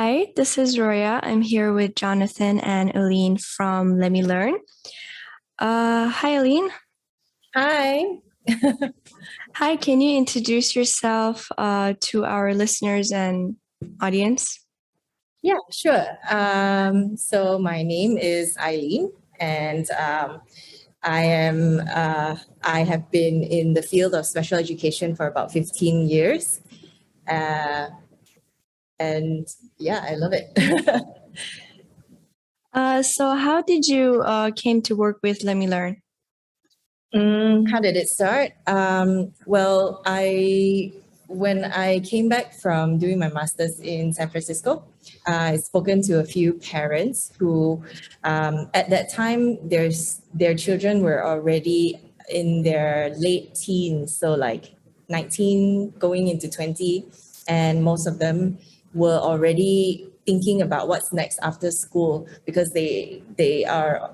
Hi, this is Roya. I'm here with Jonathan and Aline from Lemme Learn. Hi, Aline. Hi. Hi, can you introduce yourself to our listeners and audience? Yeah, sure. So my name is Eileen, and I have been in the field of special education for about 15 years. Uh, and yeah, I love it. So how did you came to work with Lemme Learn? How did it start? Well, when I came back from doing my master's in San Francisco, I've spoken to a few parents who, at that time, their children were already in their late teens, so like 19 going into 20, and most of them were already thinking about what's next after school because they are,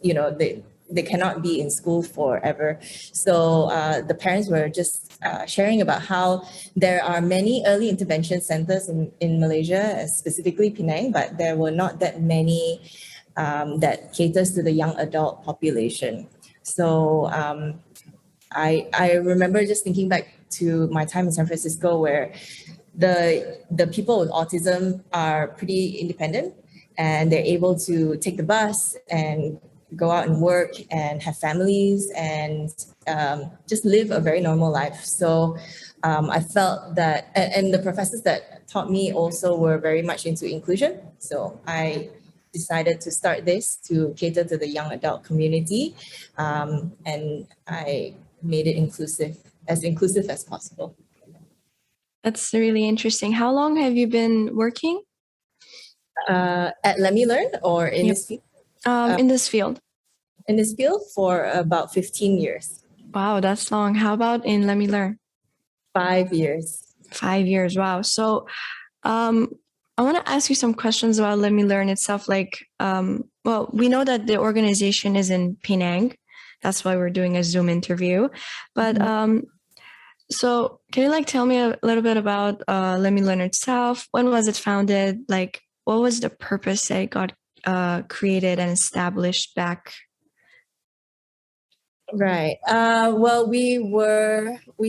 they cannot be in school forever. So the parents were just sharing about how there are many early intervention centers in Malaysia, specifically Penang, but there were not that many that caters to the young adult population. So I remember just thinking back to my time in San Francisco where the people with autism are pretty independent and they're able to take the bus and go out and work and have families and just live a very normal life. So I felt that, and the professors that taught me also were very much into inclusion. So I decided to start this to cater to the young adult community, and I made it inclusive as possible. That's really interesting. How long have you been working? At LemmeLearn or in Yep. this field? In this field? In this field for about 15 years. Wow, that's long. How about in Lemme Learn? 5 years. 5 years. Wow. So I want to ask you some questions about Lemme Learn itself. Well, we know that the organization is in Penang. That's why we're doing a Zoom interview. But so can you tell me a little bit about Lemme Learn itself? When was it founded? What was the purpose that it got created and established back? Right. Well, we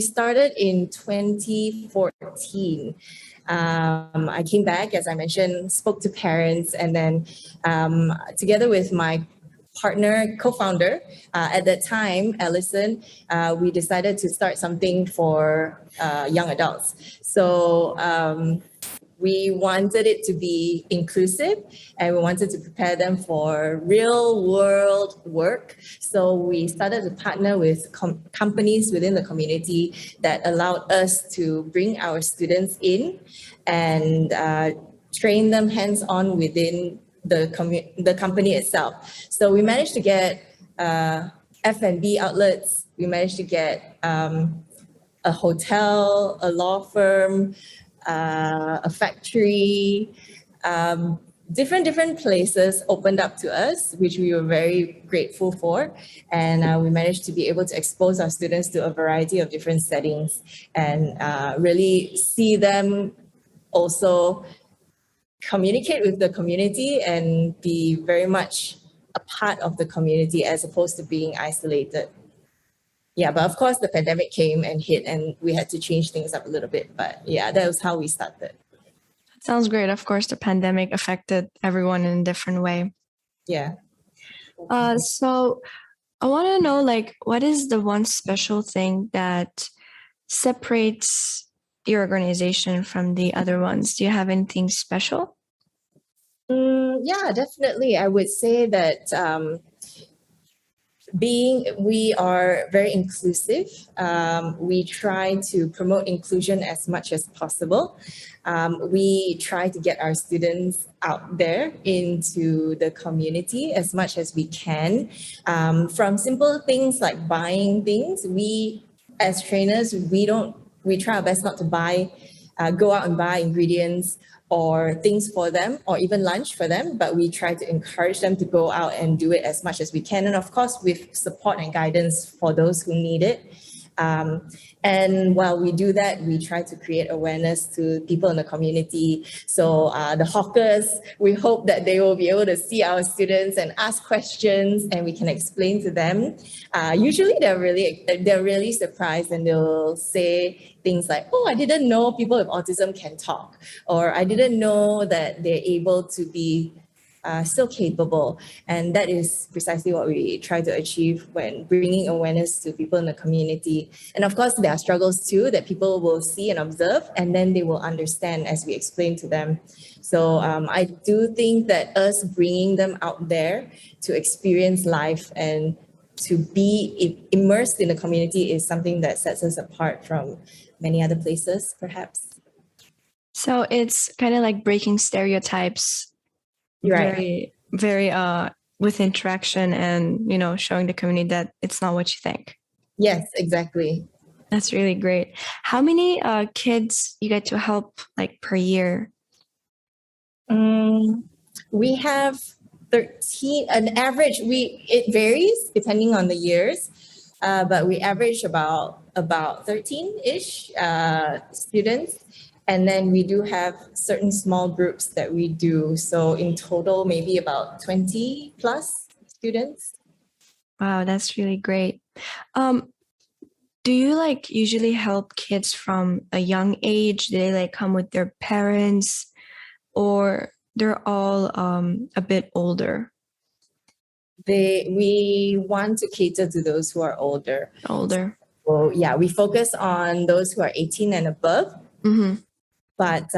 started in 2014. I came back, as I mentioned, spoke to parents, and then together with my partner, co-founder, at that time, Allison, we decided to start something for young adults. So we wanted it to be inclusive and we wanted to prepare them for real world work. So we started to partner with companies within the community that allowed us to bring our students in and train them hands-on within the company itself. So we managed to get F&B outlets, we managed to get a hotel, a law firm, a factory, different places opened up to us, which we were very grateful for. And we managed to be able to expose our students to a variety of different settings and really see them also communicate with the community and be very much a part of the community as opposed to being isolated. Yeah, but of course the pandemic came and hit and we had to change things up a little bit. But yeah, that was how we started. Sounds great. Of course, the pandemic affected everyone in a different way. Yeah. So I want to know, what is the one special thing that separates your organization from the other ones? Do you have anything special? Yeah, definitely. I would say that we are very inclusive. We try to promote inclusion as much as possible. We try to get our students out there into the community as much as we can. From simple things like buying things, we as trainers, we try our best not to go out and buy ingredients or things for them or even lunch for them, but we try to encourage them to go out and do it as much as we can. And of course, with support and guidance for those who need it. And while we do that, we try to create awareness to people in the community. So the hawkers, we hope that they will be able to see our students and ask questions, and we can explain to them. Usually, they're really surprised, and they'll say things like, "Oh, I didn't know people with autism can talk," or "I didn't know that they're able to be still capable." And that is precisely what we try to achieve when bringing awareness to people in the community. And of course, there are struggles too that people will see and observe, and then they will understand as we explain to them. So I do think that us bringing them out there to experience life and to be immersed in the community is something that sets us apart from many other places, perhaps. So it's kind of like breaking stereotypes, Right. very with interaction and showing the community that it's not what you think. Yes, exactly. That's really great. How many kids you get to help like per year? We have 13, an average, it varies depending on the years, but we average about 13-ish students. And then we do have certain small groups that we do. So in total, maybe about 20 plus students. Wow, that's really great. Do you like usually help kids from a young age? Do they like come with their parents, or they're all a bit older? We want to cater to those who are older. Older. Well, yeah, we focus on those who are 18 and above. Mm-hmm. But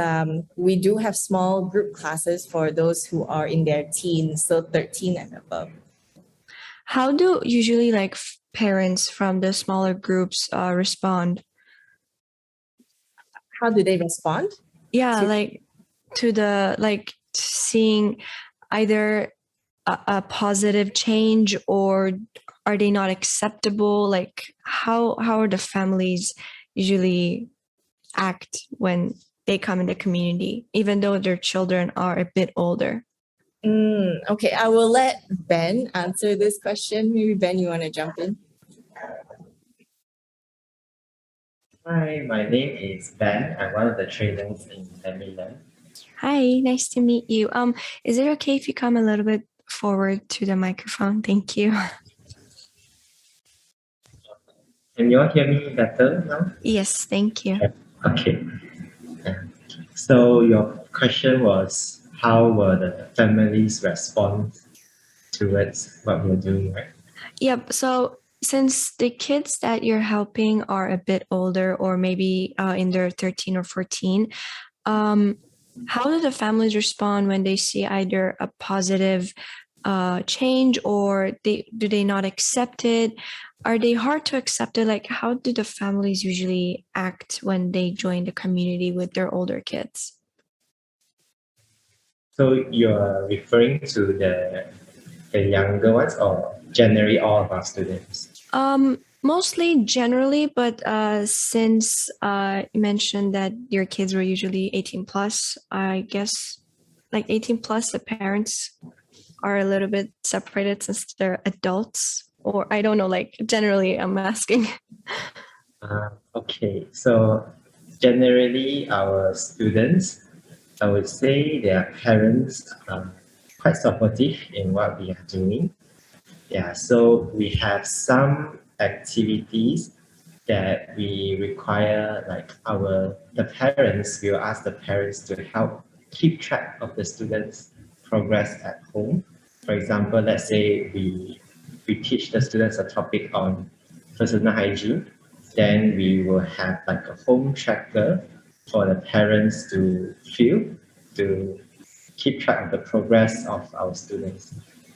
we do have small group classes for those who are in their teens, so 13 and above. How do usually like parents from the smaller groups respond? How do they respond? Yeah, like to the like seeing either a positive change, or are they not acceptable? Like how are the families usually act when they come in the community, even though their children are a bit older? Okay, I will let Ben answer this question. Maybe Ben, you want to jump in? Hi, my name is Ben. I'm one of the trainers in LemmeLearn. Hi, nice to meet you. Is it okay if you come a little bit forward to the microphone? Thank you. Can you all hear me better now? Yes, thank you. Okay. So your question was, how will the families respond towards what we're doing, right? Yep. So since the kids that you're helping are a bit older, or maybe in their 13 or 14, how do the families respond when they see either a positive change, or do they not accept it? Are they hard to accept it? Like, how do the families usually act when they join the community with their older kids? So you're referring to the younger ones, or generally all of our students? Mostly generally, but since you mentioned that your kids were usually 18 plus, I guess like 18 plus, the parents are a little bit separated since they're adults, or I don't know, like generally I'm asking. Okay, so generally our students, I would say their parents are quite supportive in what we are doing. Yeah, so we have some activities that we require, like the parents, we'll ask the parents to help keep track of the students' progress at home. For example, let's say we teach the students a topic on personal hygiene, then we will have like a home tracker for the parents to fill to keep track of the progress of our students.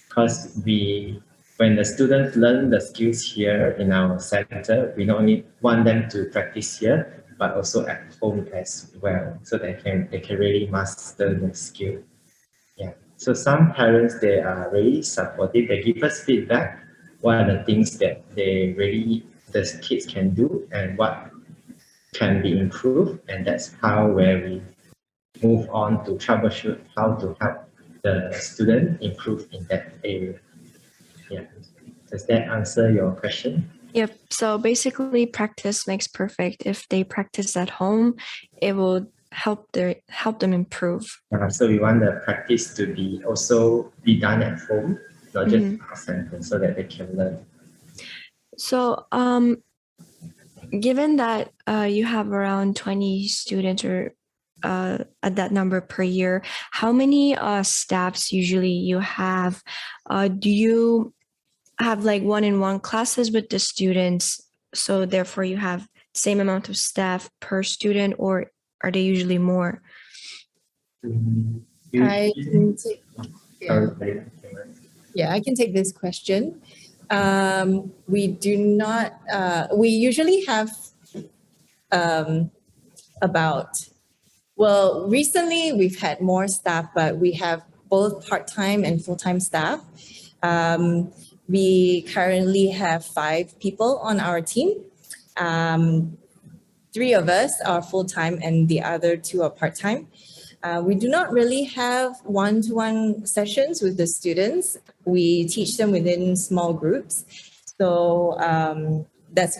Because when the students learn the skills here in our center, we not only want them to practice here, but also at home as well, so they can really master the skill. Yeah. So some parents, they are really supportive. They give us feedback. What are the things that the kids can do and what can be improved, and that's where we move on to troubleshoot how to help the student improve in that area. Yeah. Does that answer your question? Yep. So basically, practice makes perfect. If they practice at home, it will help them improve. So we want the practice to be done at home, not just in our center, so that they can learn. So, given that you have around 20 students or at that number per year, how many staffs usually you have? Do you have like one-on-one classes with the students, so therefore you have same amount of staff per student, or are they usually more? I can take, yeah. Sorry. Yeah, I can take this question. We do not, we usually have recently we've had more staff, but we have both part-time and full-time staff. We currently have 5 people on our team. 3 of us are full-time and the other 2 are part-time. We do not really have one-to-one sessions with the students. We teach them within small groups. So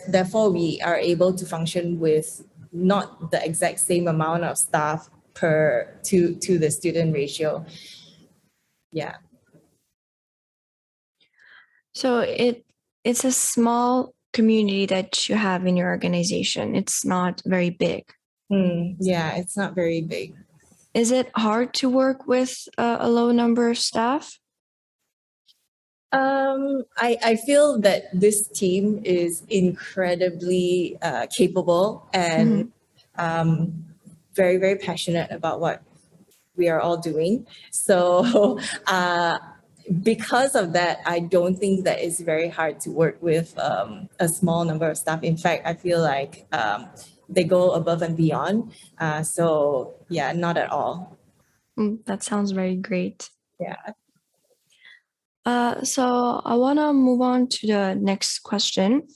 therefore we are able to function with not the exact same amount of staff to the student ratio. Yeah. So it's a small community that you have in your organization. It's not very big. Yeah, it's not very big. Is it hard to work with a low number of staff? I feel that this team is incredibly capable and very, very passionate about what we are all doing. So because of that, I don't think that it's very hard to work with a small number of staff. In fact, I feel like they go above and beyond. So yeah, not at all. That sounds very great. Yeah. So I want to move on to the next question.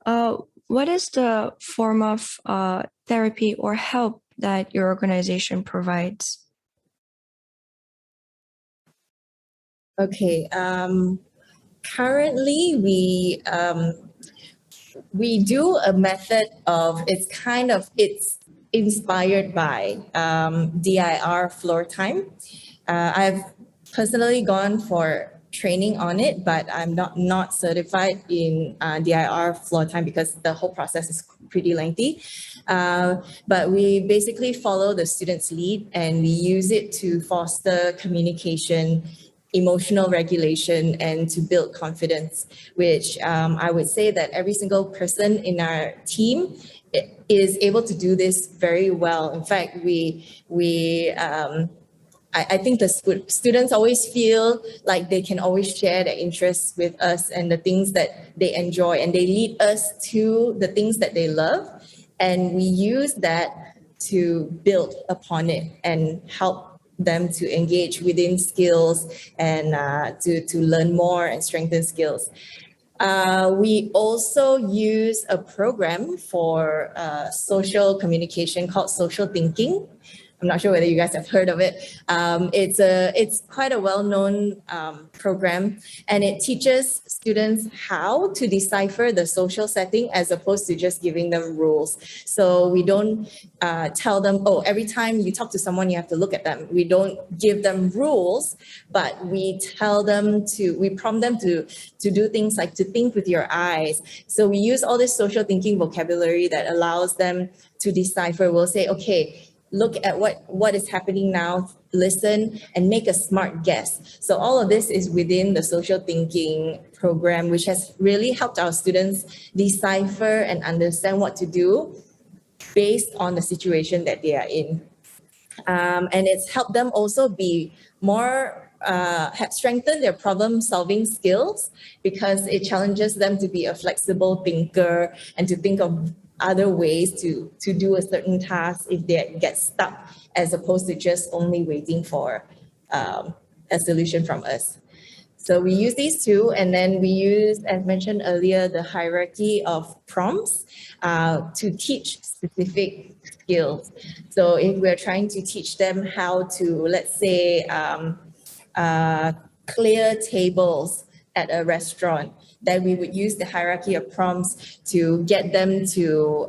What is the form of therapy or help that your organization provides? Okay. Currently, we do a method of it's inspired by DIR floor time. I've personally gone for training on it, but I'm not certified in DIR floor time because the whole process is pretty lengthy. But we basically follow the student's lead and we use it to foster communication, emotional regulation, and to build confidence, which I would say that every single person in our team is able to do this very well. In fact, I think the students always feel like they can always share their interests with us and the things that they enjoy, and they lead us to the things that they love. And we use that to build upon it and help them to engage within skills and to learn more and strengthen skills. We also use a program for social communication called social thinking. I'm not sure whether you guys have heard of it. It's quite a well-known program, and it teaches students how to decipher the social setting as opposed to just giving them rules. So we don't tell them, oh, every time you talk to someone, you have to look at them. We don't give them rules, but we prompt them to do things like to think with your eyes. So we use all this social thinking vocabulary that allows them to decipher. We'll say, okay, look at what is happening now, listen, and make a smart guess. So all of this is within the social thinking program, which has really helped our students decipher and understand what to do based on the situation that they are in. And it's helped them also be more, have strengthened their problem-solving skills because it challenges them to be a flexible thinker and to think of other ways to do a certain task if they get stuck, as opposed to just only waiting for a solution from us. So we use these two, and then we use, as mentioned earlier, the hierarchy of prompts to teach specific skills. So if we're trying to teach them how to, let's say, clear tables at a restaurant, that we would use the hierarchy of prompts to get them to,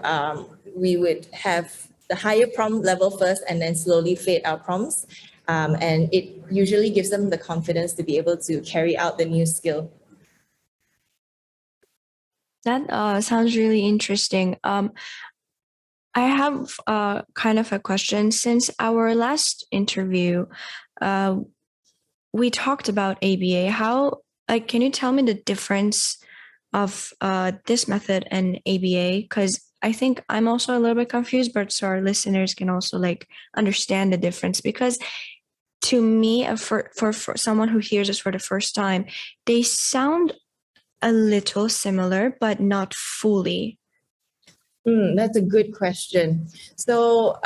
we would have the higher prompt level first and then slowly fade our prompts. And it usually gives them the confidence to be able to carry out the new skill. That sounds really interesting. I have kind of a question. Since our last interview, we talked about ABA. Can you tell me the difference of this method and ABA? Because I think I'm also a little bit confused, but so our listeners can also like understand the difference. Because to me, for someone who hears this for the first time, they sound a little similar, but not fully. That's a good question. So,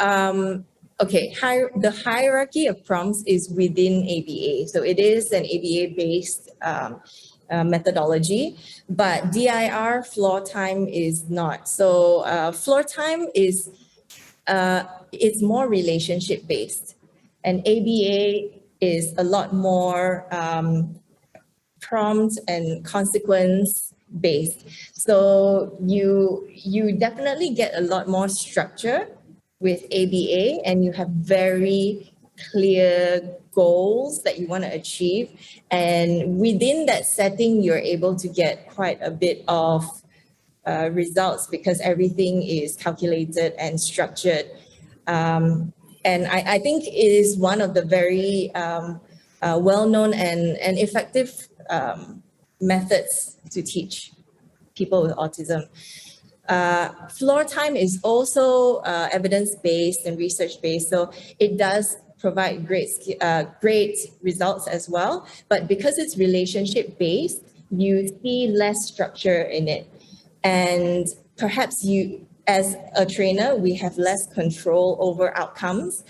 okay, the hierarchy of prompts is within ABA. So it is an ABA-based methodology, but DIR floor time is not. So floor time is it's more relationship-based, and ABA is a lot more prompt and consequence based. So you definitely get a lot more structure with ABA, and you have very clear goals that you want to achieve. And within that setting, you're able to get quite a bit of results because everything is calculated and structured. And I think it is one of the very well-known and effective methods to teach people with autism. Floor time is also evidence-based and research-based, so it does provide great results as well. But because it's relationship-based, you see less structure in it. And perhaps you, as a trainer, we have less control over outcomes.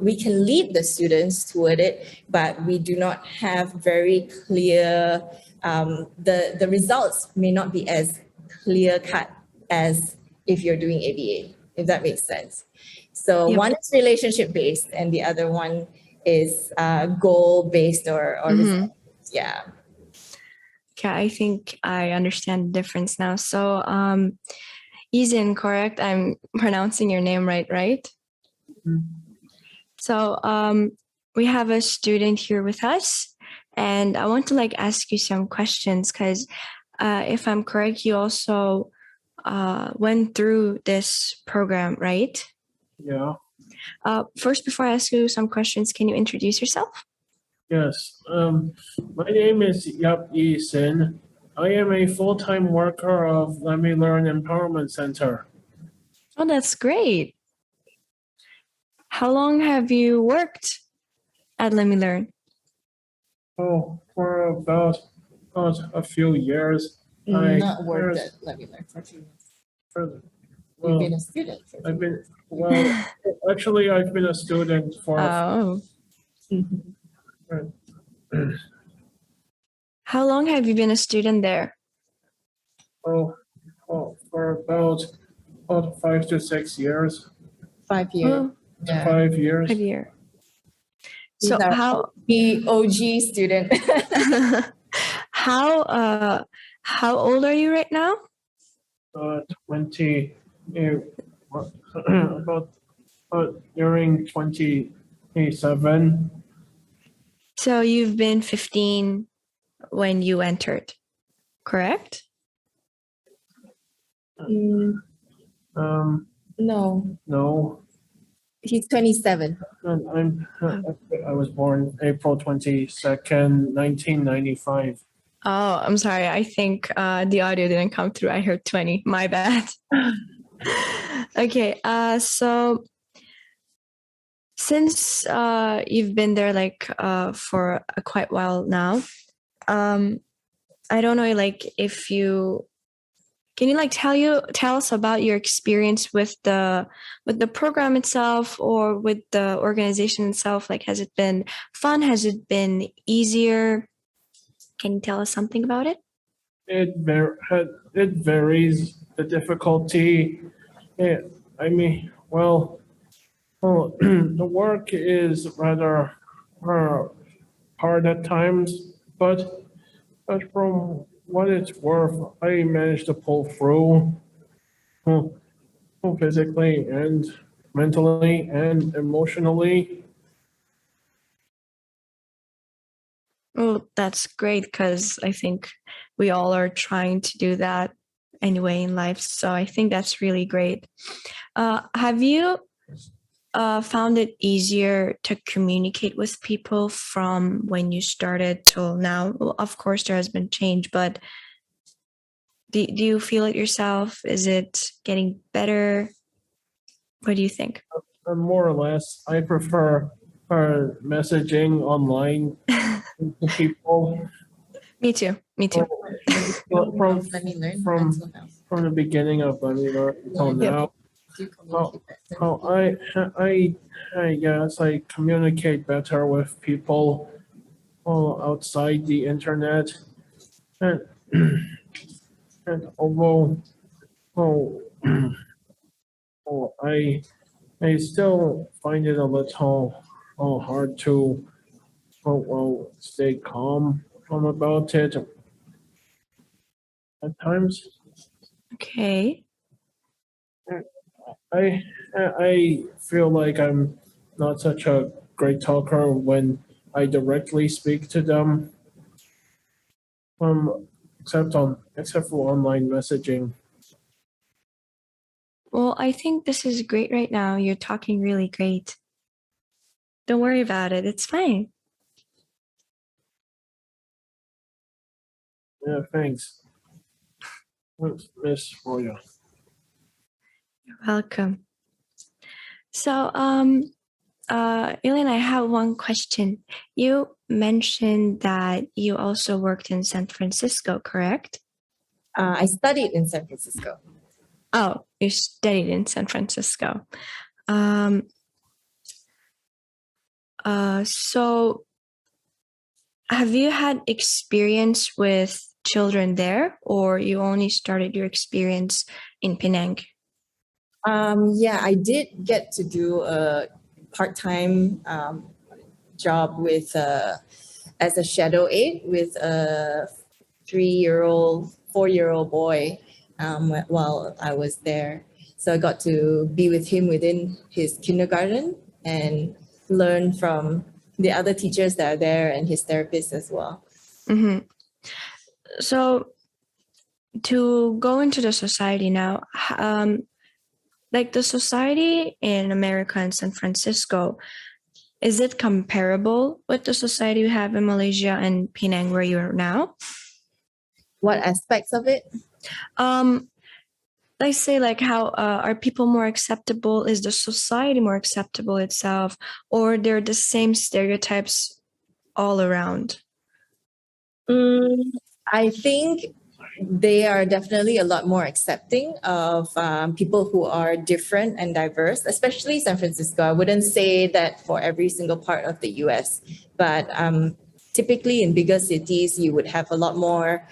We can lead the students toward it, but we do not have very clear, the results may not be as clear cut as if you're doing ABA, if that makes sense. So Yep. one is relationship based and the other one is goal based or result. Yeah. Okay, I think I understand the difference now. So, Izin, correct? I'm pronouncing your name right? So, we have a student here with us, and I want to like ask you some questions because, if I'm correct, you also went through this program, right? Yeah. First, before I ask you some questions, can you introduce yourself? Yes. My name is Yap Yi Sin. I am a full-time worker of Lemme Learn Empowerment Center. Oh, that's great. How long have you worked at LemmeLearn? Oh, for about a few years. Not worked at Lemme Learn for a few years. You've been a student. Actually, I've been a student for. Oh. Right. How long have you been a student there? For about 5 to 6 years. 5 years. Oh, Yeah. 5 years. 5 years. These So are how the OG student. how old are you right now? 20. About during 27. So you've been 15 when you entered, correct? No, No. he's 27. I was born April 22nd, 1995. Oh, I'm sorry. I think the audio didn't come through. I heard 20. My bad. Okay. So since you've been there like for a quite while now, I don't know, like if you can you like tell us about your experience with the program itself or with the organization itself? Like, has it been fun? Has it been easier? Can you tell us something about it? It varies, the difficulty. Yeah, I mean, the work is rather hard at times, but from what it's worth, I managed to pull through, physically and mentally and emotionally. Well, that's great because I think we all are trying to do that anyway in life. So I think that's really great. Have you found it easier to communicate with people from when you started till now? Well, of course, there has been change, but do you feel it yourself? Is it getting better? What do you think? More or less, I prefer messaging online to people. Me too. Me too. From Let me learn from mental health. from the beginning of LemmeLearn until Yep. now. Do you communicate better? How I guess I communicate better with people outside the internet, and and although oh, I still find it a little hard to stay calm about it at times. Okay. I feel like I'm not such a great talker when I directly speak to them, except for online messaging. Well, I think this is great right now. You're talking really great. Don't worry about it. It's fine. Yeah, thanks. Thanks, Miss Roya. You're welcome. So, Elaine, I have one question. You mentioned that you also worked in San Francisco, correct? I studied in San Francisco. Oh, you studied in San Francisco. Um, so have you had experience with children there, or you only started your experience in Penang? Yeah, I did get to do a part-time job with as a shadow aide with a 3-year-old, 4-year-old boy while I was there. So I got to be with him within his kindergarten and learn from the other teachers that are there and his therapist as well. Mm-hmm. So to go into the society now, like the society in America and San Francisco, is it comparable with the society we have in Malaysia and Penang where you are now? What aspects of it? Let's say like how are people more acceptable? Is the society more acceptable itself, or they're the same stereotypes all around? I think they are definitely a lot more accepting of people who are different and diverse, especially San Francisco. I wouldn't say that for every single part of the US, but typically in bigger cities, you would have a lot more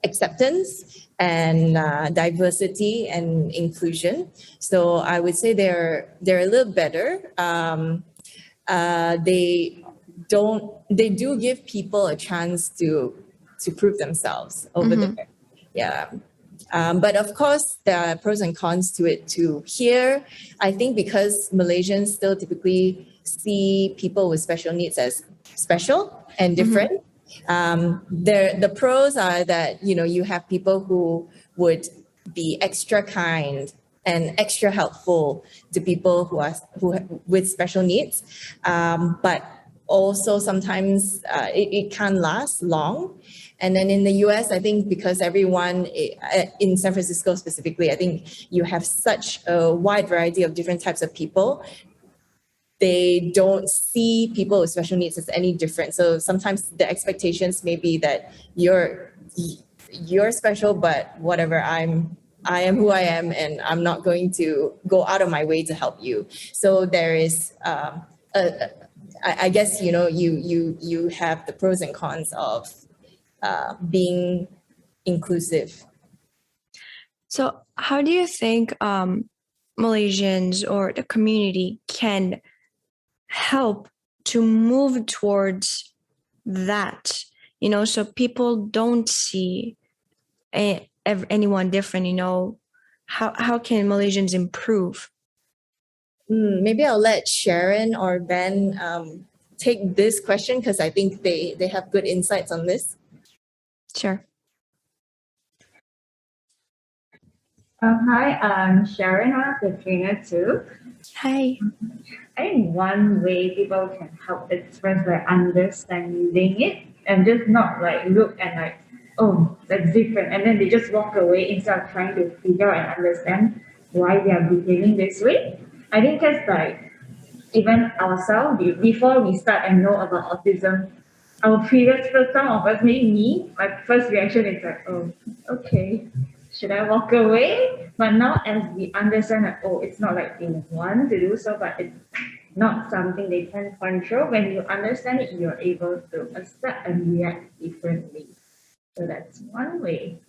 acceptance and diversity and inclusion. So I would say they're a little better. They do give people a chance to prove themselves over there. Yeah. But of course, there are pros and cons to it too. Here, I think because Malaysians still typically see people with special needs as special and different. The pros are that you have people who would be extra kind and extra helpful to people who with special needs, but also sometimes it can't last long. And then in the US, I think because everyone in San Francisco specifically, I think you have such a wide variety of different types of people. They don't see people with special needs as any different. So sometimes the expectations may be that you're special, but whatever, I am who I am, and I'm not going to go out of my way to help you. So there is, I guess you have the pros and cons of being inclusive. So how do you think Malaysians or the community can help to move towards that, so people don't see anyone different, how can Malaysians improve? Maybe I'll let Sharon or Ben take this question because I think they have good insights on this. Sure. Hi, I'm Sharon, one of the trainer too. Hi. I think one way people can help express by understanding it and just not like look and like, oh, that's different. And then they just walk away instead of trying to figure out and understand why they are behaving this way. I think that's like even ourselves, before we start and know about autism, our previous first some of us, maybe me, my first reaction is like, oh, okay, should I walk away? But now as we understand that, oh, it's not like they want to do so, but it's not something they can control. When you understand it, you're able to accept and react differently. So that's one way.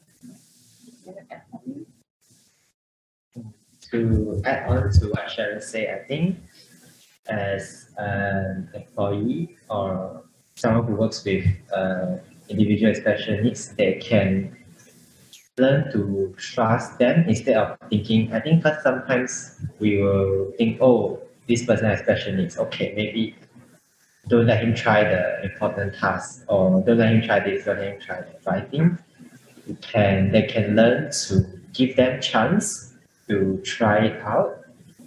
To add on to what Sharon said, I think as an employee or someone who works with individual with special needs, they can learn to trust them instead of thinking, I think first sometimes we will think, oh, this person has special needs. Okay, maybe don't let him try the important task or don't let him try this, don't let him try that. But I think they can learn to give them chance to try it out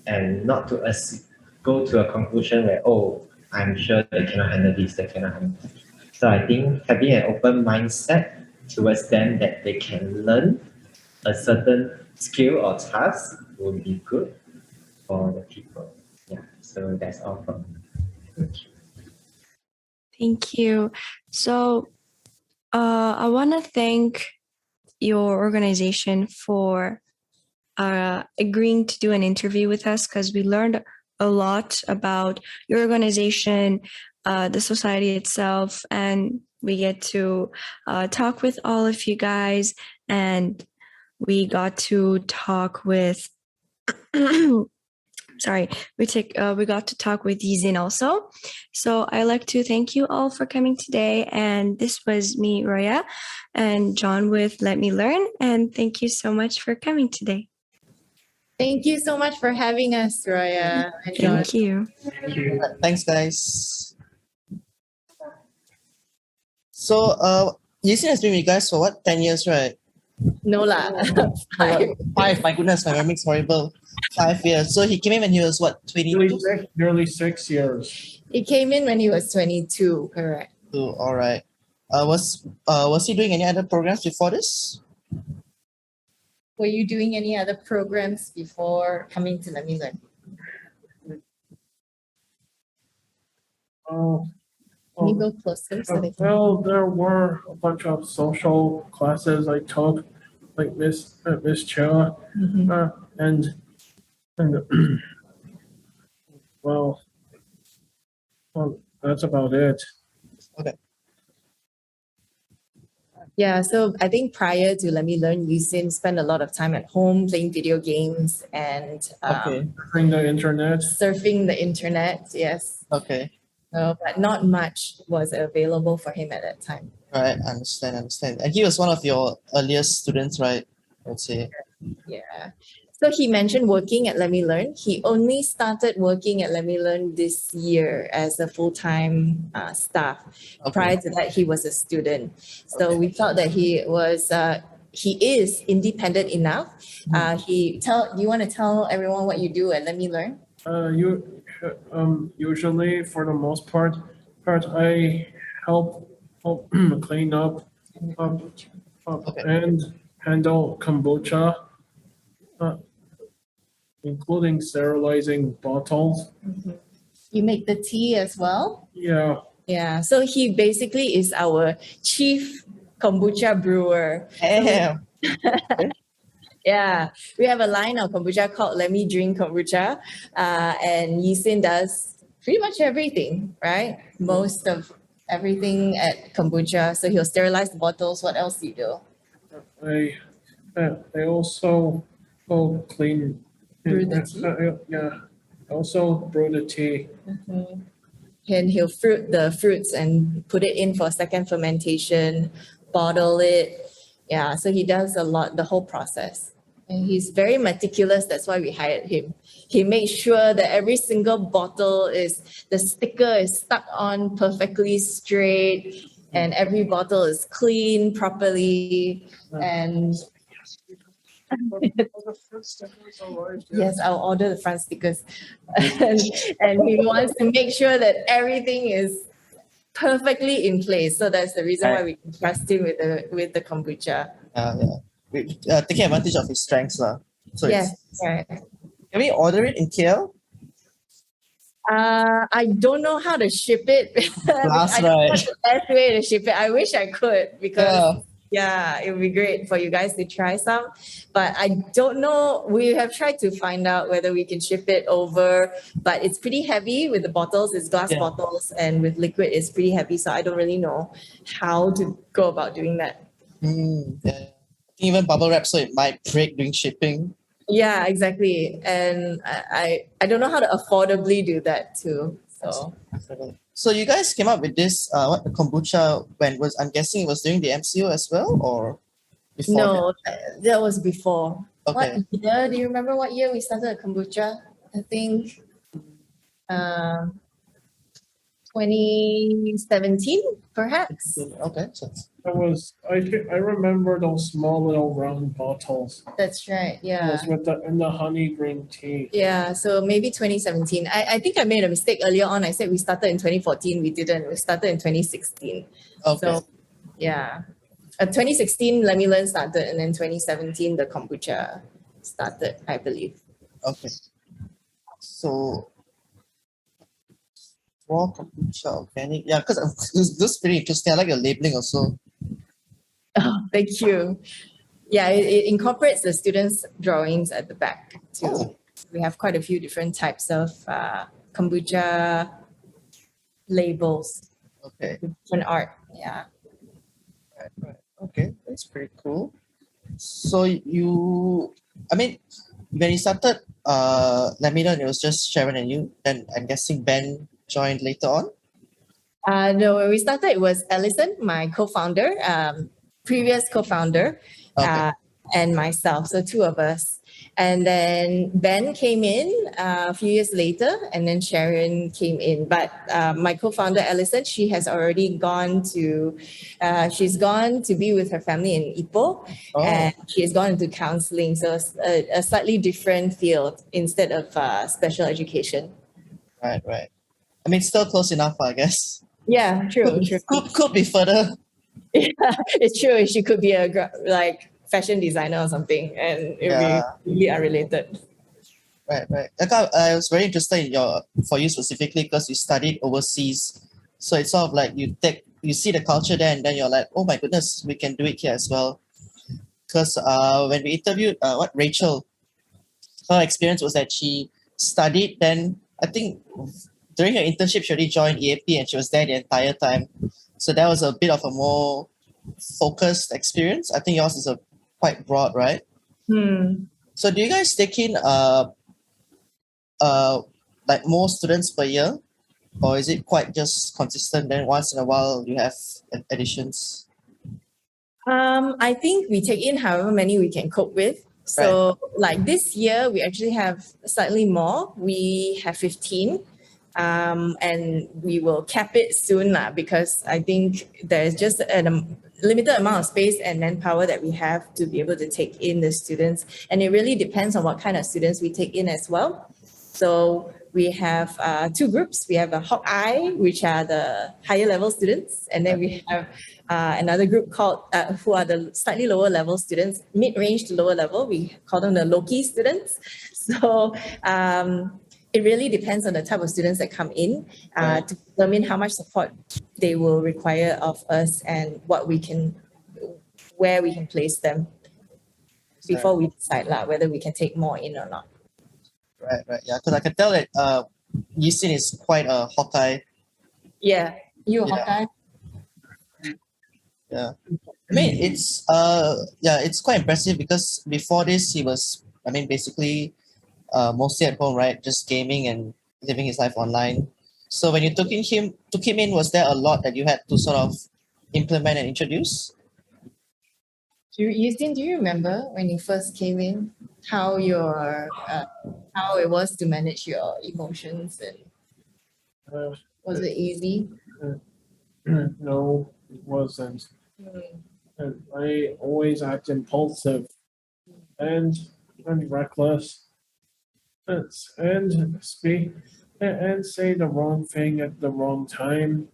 and not to go to a conclusion where, oh, I'm sure they cannot handle this, they cannot handle that. So I think having an open mindset towards them that they can learn a certain skill or task would be good for the people. Yeah, so that's all from me. Thank you. So I want to thank your organization for agreeing to do an interview with us because we learned a lot about your organization, the society itself, and we get to talk with all of you guys, and we got to talk with we got to talk with Yizin also. So I'd like to thank you all for coming today. And this was me, Roya, and John with Let Me Learn. And thank you so much for coming today. Thank you so much for having us, Roya and John. Thank you. Thanks, guys. So, Yasin has been with you guys for what, 10 years, right? No lah. Five. 5, my goodness, my memory's horrible. 5 years. So he came in when he was what, 22? Nearly 6 years. He came in when he was 22, correct? Oh, all right. Was he doing any other programs before this? Were you doing any other programs before coming to Lemme Learn? Oh, Can you go closer so they can? well, there were a bunch of social classes I took, like Miss Chia, Mhm. and well, that's about it. Yeah, so I think prior to Lemme Learn, Yusin spent a lot of time at home playing video games and Okay. Bring the internet. surfing the internet. Yes, Okay. but not much was available for him at that time. Right. Understand. And he was one of your earliest students, right? Let's say. Yeah. So he mentioned working at Lemme Learn. He only started working at Lemme Learn this year as a full-time staff. Okay. Prior to that, he was a student. So we felt that he is independent enough. Do you want to tell everyone what you do at Lemme Learn? Usually for the most part I help clean up Okay. and handle kombucha, including sterilizing bottles. You make the tea as well? Yeah, Yeah. So he basically is our chief kombucha brewer. Damn. Yeah, we have a line of kombucha called Let Me Drink Kombucha, and Yisin does pretty much everything, right? Most of everything at kombucha. So he'll sterilize the bottles. What else do you do? I also clean. Brew the tea? Yeah, also brew the tea. And he'll fruit the fruits and put it in for second fermentation, bottle it. Yeah, so he does a lot, the whole process. And he's very meticulous. That's why we hired him. He makes sure that every single bottle the sticker is stuck on perfectly straight and every bottle is clean properly. And yes, I'll order the front stickers. and he wants to make sure that everything is perfectly in place. So that's the reason why we can trust him with the kombucha. Taking advantage of his strengths. So Yes, right. can we order it in KL? I don't know how to ship it. Blast, I don't know right. the best way to ship it. I wish I could because Yeah. it would be great for you guys to try some. But I don't know. We have tried to find out whether we can ship it over, but it's pretty heavy with the bottles. It's glass Yeah. bottles, and with liquid, it's pretty heavy. So I don't really know how to go about doing that. Yeah. Even bubble wrap, so it might break during shipping. Yeah, exactly. And I don't know how to affordably do that too. So you guys came up with this the kombucha I'm guessing it was during the MCO as well, or before? No, that was before. Okay. What year? Do you remember what year we started kombucha? I think 2017, perhaps. Okay. So I remember those small little round bottles. That's right. It Yeah. was with the honey green tea. Yeah, so maybe 2017. I think I made a mistake earlier on. I said we started in 2014. We didn't. We started in 2016. Okay. So, yeah. 2016, Lemme Learn started, and then 2017, the kombucha started, I believe. Okay. So raw kombucha organic. Yeah, because this is pretty interesting. I like your labeling also. Oh, thank you. Yeah, it incorporates the students' drawings at the back too. Oh. We have quite a few different types of kombucha labels, Okay. different art. Yeah. Right. Okay, that's pretty cool. So when you started LemmeLearn, it was just Sharon and you. Then I'm guessing Ben joined later on. No, when we started, it was Alison, my co-founder, previous co-founder, Okay. and myself. So two of us. And then Ben came in a few years later, and then Sharon came in. But my co-founder, Alison, she has already she's gone to be with her family in Ipoh, and she has gone into counseling. So a slightly different field instead of special education. Right. I mean, still close enough, I guess. Yeah, true. Could be further. Yeah, it's true. She could be a fashion designer or something, and it would be really unrelated. Right. I was very interested for you specifically because you studied overseas. So it's sort of like you see the culture there and then you're like, oh my goodness, we can do it here as well. Because when we interviewed Rachel, her experience was that she studied, then I think during her internship, she already joined EAP and she was there the entire time. So that was a bit of a more focused experience. I think yours is quite broad, right? So do you guys take in like more students per year, or is it quite just consistent? Then once in a while you have additions. I think we take in however many we can cope with. So like this year, we actually have slightly more. We have 15. And we will cap it soon because I think there's just a limited amount of space and manpower that we have to be able to take in the students. And it really depends on what kind of students we take in as well. So we have two groups. We have a Hawkeye, which are the higher level students. And then we have another group called, who are the slightly lower level students, mid-range to lower level. We call them the Loki students. So it really depends on the type of students that come in to determine how much support they will require of us and where we can place them before we decide whether we can take more in or not. Right. Yeah, because I can tell that Yisin is quite a Hawkeye. Yeah, Hawkeye. Yeah. I mean, it's quite impressive because before this he was, basically mostly at home, right? Just gaming and living his life online. So when you took him in, was there a lot that you had to sort of implement and introduce? Do you remember when you first came in how how it was to manage your emotions, and Uh, was it easy? no, it wasn't. Mm. And I always act impulsive and reckless and speak and say the wrong thing at the wrong time.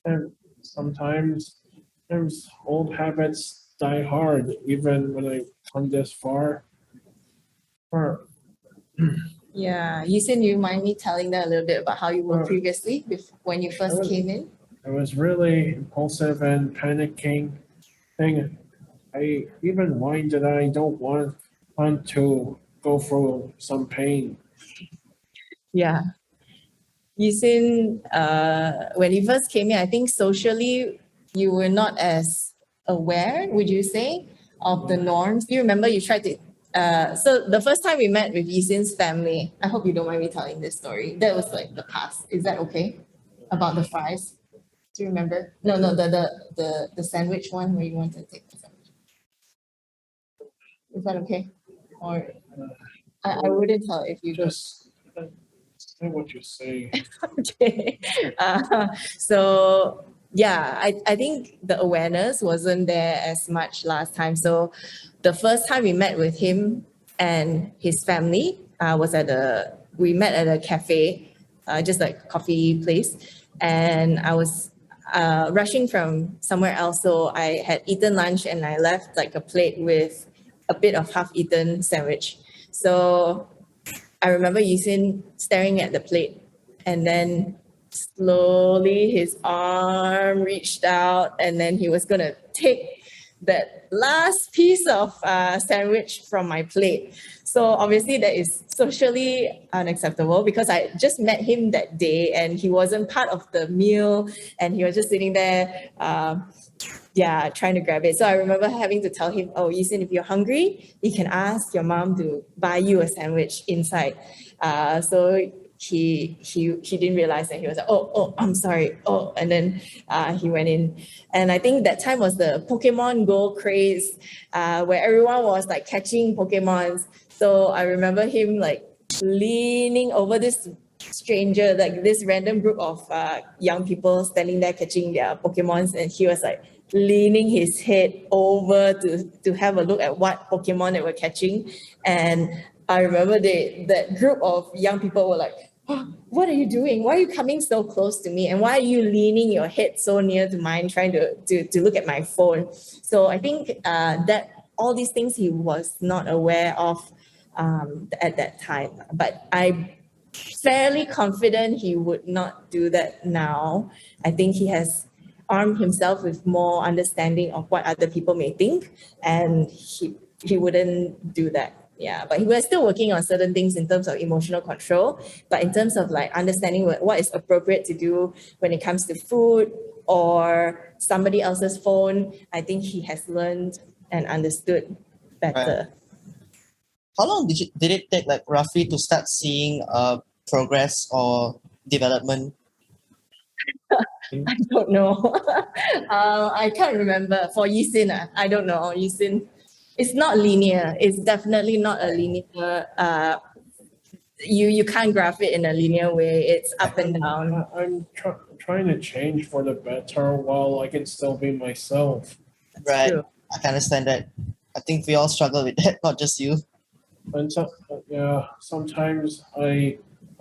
And sometimes old habits die hard even when I come this far. Or Yeah, Yisin, you mind me telling them a little bit about how you were Sure. previously when you first came in? I was really impulsive and panicking. Thing I even whined that I don't want to go through some pain. Yeah. Yisin, when you first came in, I think socially you were not as aware, would you say, of the norms? Do you remember you tried to so the first time we met with Yisin's family, I hope you don't mind me telling this story. That was like the past. Is that okay? About the fries? Do you remember? No, the sandwich one where you wanted to take the sandwich. Is that okay? Or I wouldn't tell if you Just say what you say. okay. So yeah, I think the awareness wasn't there as much last time. So the first time we met with him and his family was we met at a cafe, just like coffee place. And I was rushing from somewhere else. So I had eaten lunch and I left like a plate with a bit of half-eaten sandwich. So I remember Yisin staring at the plate and then slowly his arm reached out and then he was gonna take that last piece of sandwich from my plate. So obviously that is socially unacceptable because I just met him that day and he wasn't part of the meal and he was just sitting there trying to grab it. So I remember having to tell him, oh, Yisin, if you're hungry, you can ask your mom to buy you a sandwich inside. So he didn't realize that he was like, oh, I'm sorry. Oh, and then he went in. And I think that time was the Pokemon Go craze, where everyone was like catching Pokemons. So I remember him like leaning over this stranger, like this random group of young people standing there catching their Pokemons, and he was like leaning his head over to have a look at what Pokemon they were catching. And I remember that group of young people were like, oh, what are you doing? Why are you coming so close to me? And why are you leaning your head so near to mine, trying to look at my phone? So I think that all these things he was not aware of at that time. But I'm fairly confident he would not do that now. I think he has armed himself with more understanding of what other people may think, and he wouldn't do that. Yeah, but he was still working on certain things in terms of emotional control. But in terms of like understanding what is appropriate to do when it comes to food or somebody else's phone, I think he has learned and understood better. How long did it take, like roughly, to start seeing progress or development? I don't know. I can't remember. For Yisin, I don't know. Yisin, it's not linear. It's definitely not a linear. You can't graph it in a linear way. It's up and down. I'm trying to change for the better while I can still be myself. Right. True. I can understand that. I think we all struggle with that, not just you. And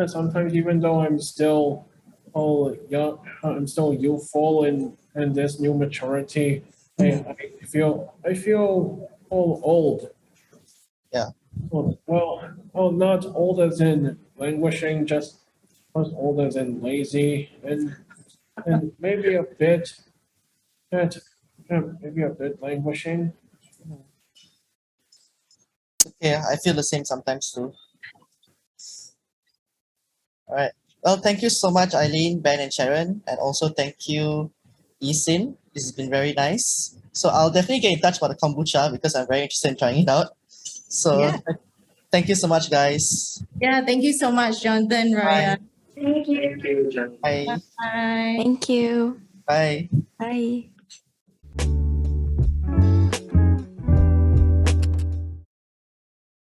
sometimes even though I'm still young, I'm still youthful in this new maturity. I feel old. Yeah. Well, not old as in languishing, just as old as in lazy and maybe a bit languishing. Yeah, I feel the same sometimes too. All right. Well, thank you so much, Eileen, Ben, and Sharon. And also thank you, Yisin. This has been very nice. So I'll definitely get in touch about the kombucha because I'm very interested in trying it out. So Yeah. thank you so much, guys. Yeah, thank you so much, Jonathan, Raya. Thank you. Bye. Bye. Thank you. Bye. Bye.